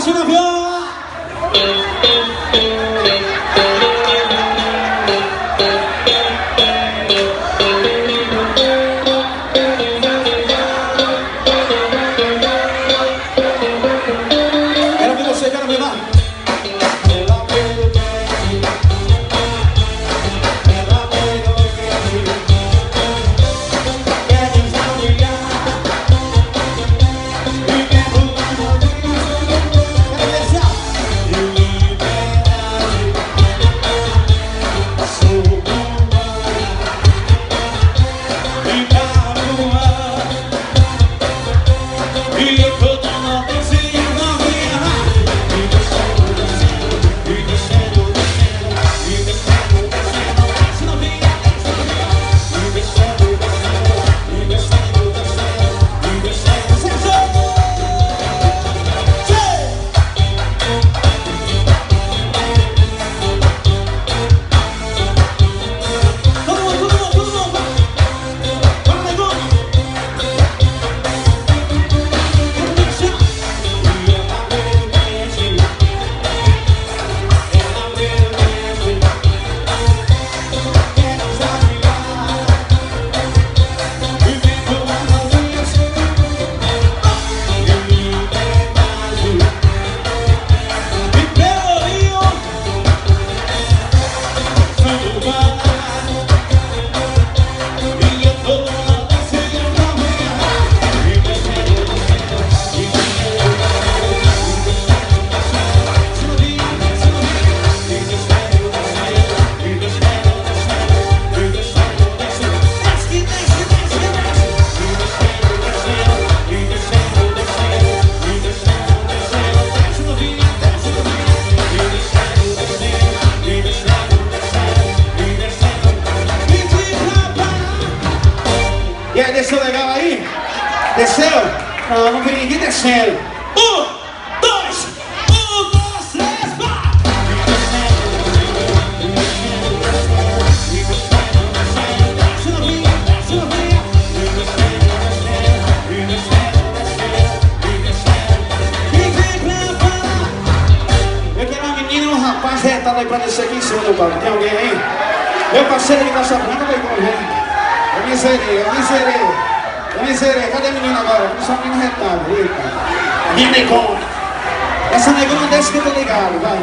Baixo na viola. Quero ver você, quero ver mais. E aí, desceu legal aí? Desceu? Não, não vi ninguém descendo. 1, 2, 3, vai! Eu quero uma menina e um rapaz retado aí pra descer aqui em cima do palco. Tem alguém aí? Meu parceiro de calça branca vai com gente. Eu me zerei. Cadê a menina agora? Só a menina retada. Eita. Menina, essa negona desce que eu tô ligado, vai.